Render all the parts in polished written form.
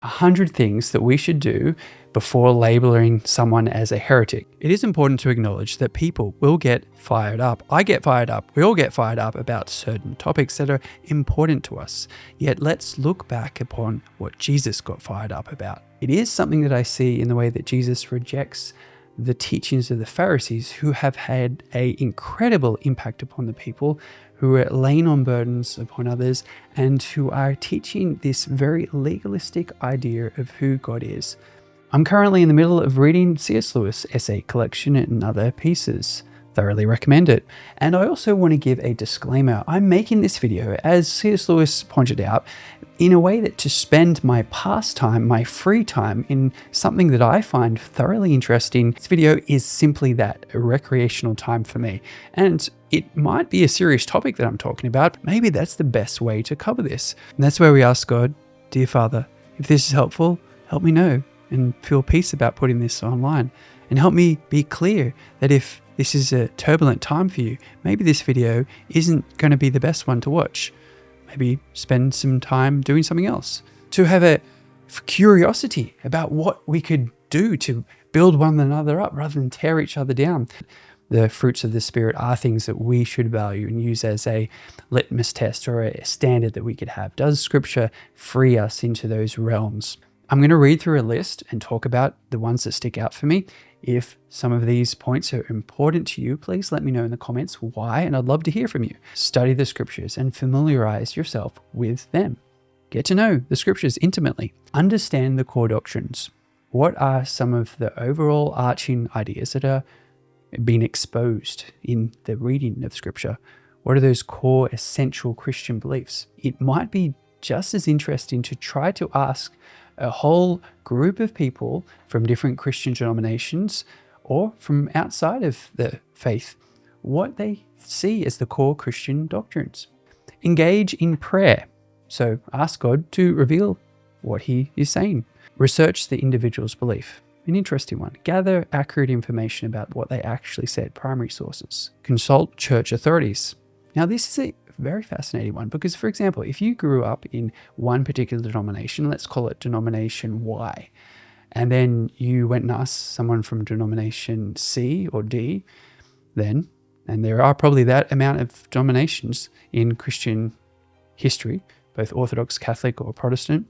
100 things that we should do before labeling someone as a heretic. It is important to acknowledge that people will get fired up. I get fired up. We all get fired up about certain topics that are important to us. Yet let's look back upon what Jesus got fired up about. It is something that I see in the way that Jesus rejects the teachings of the Pharisees, who have had an incredible impact upon the people, who are laying on burdens upon others, and who are teaching this very legalistic idea of who God is. I'm currently in the middle of reading C.S. Lewis' essay collection and other pieces. Thoroughly recommend it. And I also want to give a disclaimer. I'm making this video, as C.S. Lewis pointed out, in a way that to spend my pastime, my free time, in something that I find thoroughly interesting. This video is simply that, a recreational time for me. And it might be a serious topic that I'm talking about. Maybe that's the best way to cover this. And that's where we ask God, dear Father, if this is helpful, help me know and feel peace about putting this online. And help me be clear that if this is a turbulent time for you, maybe this video isn't going to be the best one to watch. Maybe spend some time doing something else. To have a curiosity about what we could do to build one another up rather than tear each other down. The fruits of the Spirit are things that we should value and use as a litmus test or a standard that we could have. Does Scripture free us into those realms? I'm going to read through a list and talk about the ones that stick out for me. If some of these points are important to you, please let me know in the comments why, and I'd love to hear from you. Study the Scriptures and familiarize yourself with them. Get to know the Scriptures intimately. Understand the core doctrines. What are some of the overall arching ideas that are being exposed in the reading of Scripture? What are those core essential Christian beliefs? It might be just as interesting to try to ask a whole group of people from different Christian denominations or from outside of the faith what they see as the core Christian doctrines. Engage in prayer. So ask God to reveal what he is saying. Research the individual's belief. An interesting one. Gather accurate information about what they actually said, primary sources. Consult church authorities. Now, this is a very fascinating one because, for example, if you grew up in one particular denomination, let's call it denomination Y, and then you went and asked someone from denomination C or D, then, and there are probably that amount of denominations in Christian history, both Orthodox, Catholic, or Protestant,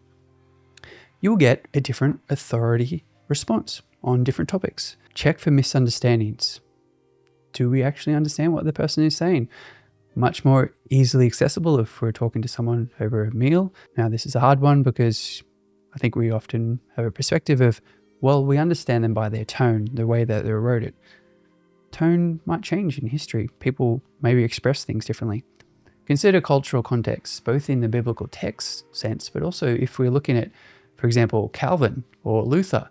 you'll get a different authority response on different topics. Check for misunderstandings. Do we actually understand what the person is saying? Much more easily accessible if we're talking to someone over a meal. Now, this is a hard one because I think we often have a perspective of, well, we understand them by their tone, the way that they wrote it. Tone might change in history. People maybe express things differently. Consider cultural context, both in the biblical text sense, but also if we're looking at, for example, Calvin or Luther,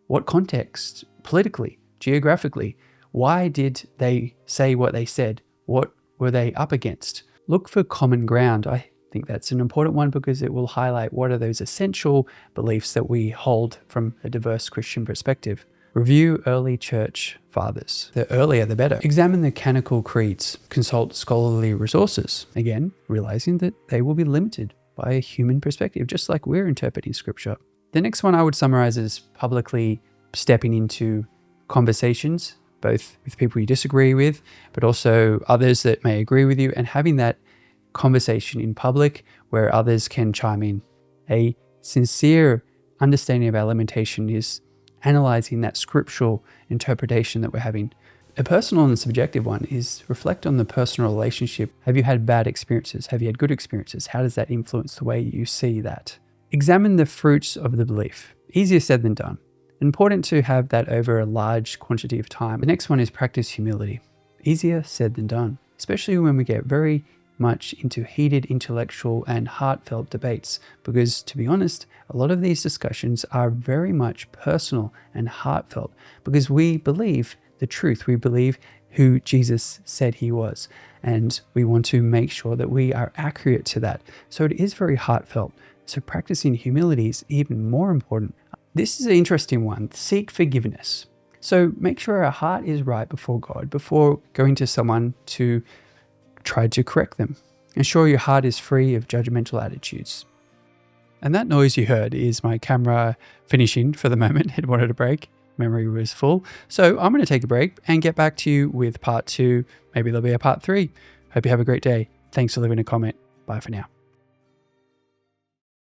what context, politically, geographically, why did they say what they said? What were they up against? Look for common ground. I think that's an important one because it will highlight what are those essential beliefs that we hold from a diverse Christian perspective. Review early church fathers. The earlier, the better. Examine the canonical creeds. Consult scholarly resources. Again, realizing that they will be limited by a human perspective, just like we're interpreting Scripture. The next one I would summarize as publicly stepping into conversations, both with people you disagree with, but also others that may agree with you, and having that conversation in public where others can chime in. A sincere understanding of our limitation is analyzing that scriptural interpretation that we're having. A personal and subjective one is reflect on the personal relationship. Have you had bad experiences? Have you had good experiences? How does that influence the way you see that? Examine the fruits of the belief. Easier said than done. Important to have that over a large quantity of time. The next one is practice humility. Easier said than done, especially when we get very much into heated intellectual and heartfelt debates, because to be honest, a lot of these discussions are very much personal and heartfelt because we believe the truth. We believe who Jesus said he was, and we want to make sure that we are accurate to that. So it is very heartfelt. So practicing humility is even more important. This is an interesting one. Seek forgiveness. So make sure our heart is right before God before going to someone to try to correct them. Ensure your heart is free of judgmental attitudes. And that noise you heard is my camera finishing for the moment. It wanted a break. Memory was full. So I'm going to take a break and get back to you with part 2. Maybe there'll be a part 3. Hope you have a great day. Thanks for leaving a comment. Bye for now.